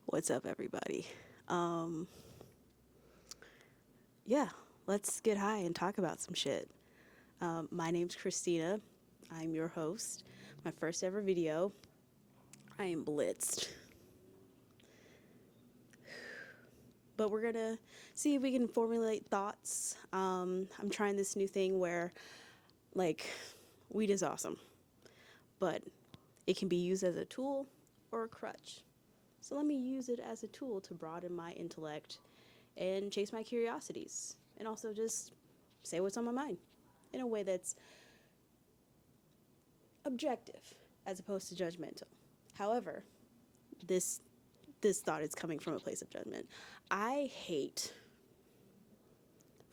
What's up, everybody? Um, yeah, let's get high and talk about some shit. My name's Christina. I'm your host. My first ever video. I am blitzed. But we're gonna see if we can formulate thoughts. I'm trying this new thing where, like, weed is awesome, but it can be used as a tool or a crutch. So let me use it as a tool to broaden my intellect and chase my curiosities, and also just say what's on my mind in a way that's objective as opposed to judgmental. However, this thought is coming from a place of judgment. I hate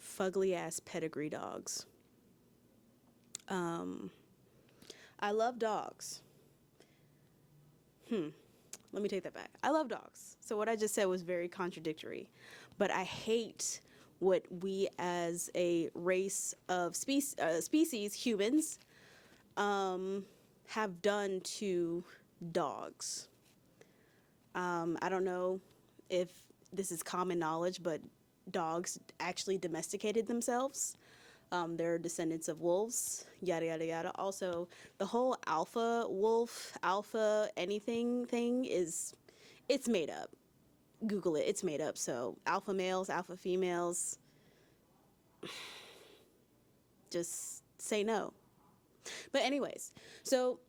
fugly ass pedigree dogs. I love dogs. Let me take that back. I love dogs. So what I just said was very contradictory. But I hate what we as a race of species, humans, have done to dogs. I don't know if this is common knowledge, but dogs actually domesticated themselves. They're descendants of wolves, yada, yada, yada. Also, the whole alpha wolf, alpha anything thing it's made up. Google it, it's made up. So alpha males, alpha females, just say no. But anyways, so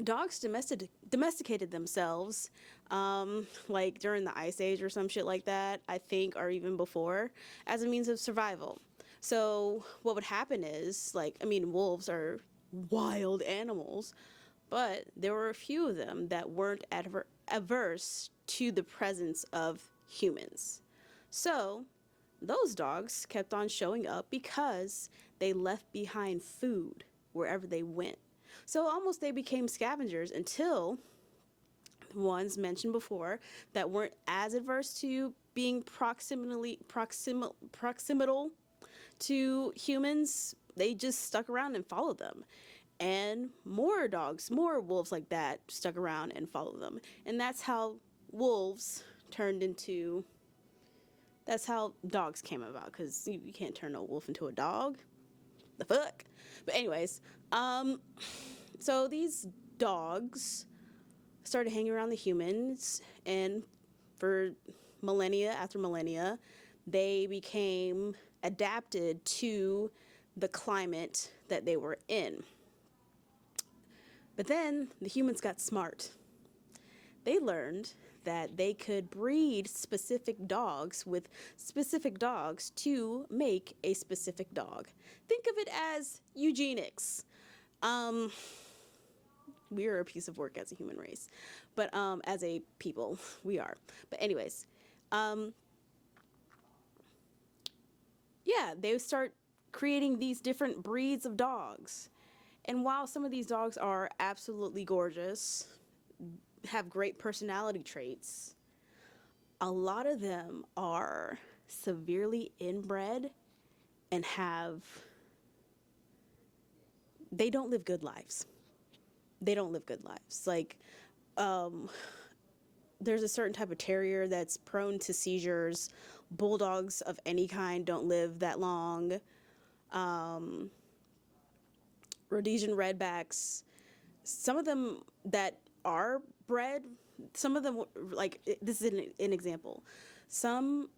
dogs domesticated themselves, like during the Ice Age or some shit like that, I think, or even before, as a means of survival. So what would happen is, like, I mean, wolves are wild animals, but there were a few of them that weren't averse to the presence of humans. So those dogs kept on showing up because they left behind food wherever they went. So almost they became scavengers until ones mentioned before that weren't as adverse to being proximal to humans, they just stuck around and followed them. And more dogs, more wolves like that stuck around and followed them. And that's how wolves turned into, that's how dogs came about, because you can't turn a wolf into a dog. The fuck? But anyways, so these dogs started hanging around the humans, and for millennia after millennia, they became adapted to the climate that they were in. But then the humans got smart. They learned that they could breed specific dogs with specific dogs to make a specific dog. Think of it as eugenics. We are a piece of work as a human race, but as a people, we are. But anyways, yeah, they start creating these different breeds of dogs. And while some of these dogs are absolutely gorgeous, have great personality traits, a lot of them are severely inbred and they don't live good lives. They don't live good lives. Like, there's a certain type of terrier that's prone to seizures. Bulldogs of any kind don't live that long. Rhodesian redbacks, some of them that are bred, some of them, like, this is an example. Some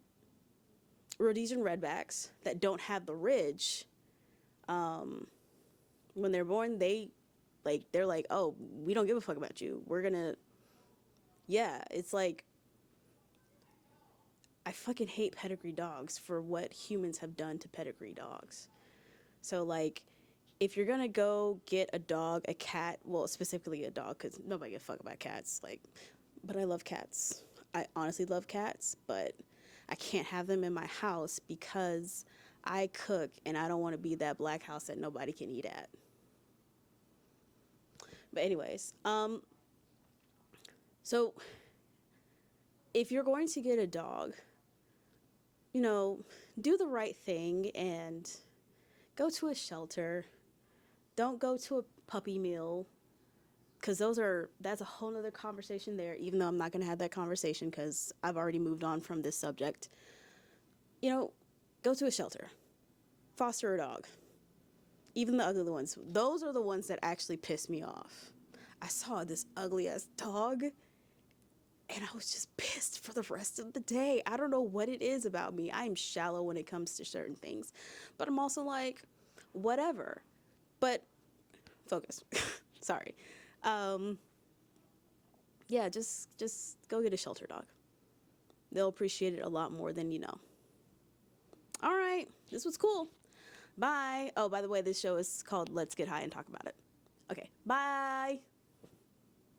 Rhodesian redbacks that don't have the ridge, when they're born, they're like, oh, we don't give a fuck about you. We're gonna, yeah, it's like, I fucking hate pedigree dogs for what humans have done to pedigree dogs. So, like, if you're gonna go get a dog, a cat, well, specifically a dog, because nobody give a fuck about cats. Like, but I love cats. I honestly love cats, but I can't have them in my house because I cook and I don't want to be that black house that nobody can eat at. But anyways, so if you're going to get a dog, you know, do the right thing and go to a shelter. Don't go to a puppy mill because that's a whole nother conversation there, even though I'm not going to have that conversation because I've already moved on from this subject. You know, go to a shelter, foster a dog. Even the ugly ones, those are the ones that actually piss me off. I saw this ugly ass dog and I was just pissed for the rest of the day. I don't know what it is about me. I am shallow when it comes to certain things, but I'm also like, whatever. But focus. Sorry. Yeah, just go get a shelter dog. They'll appreciate it a lot more than you know. All right, this was cool. Bye. Oh, by the way, this show is called Let's Get High and Talk About It. Okay, bye.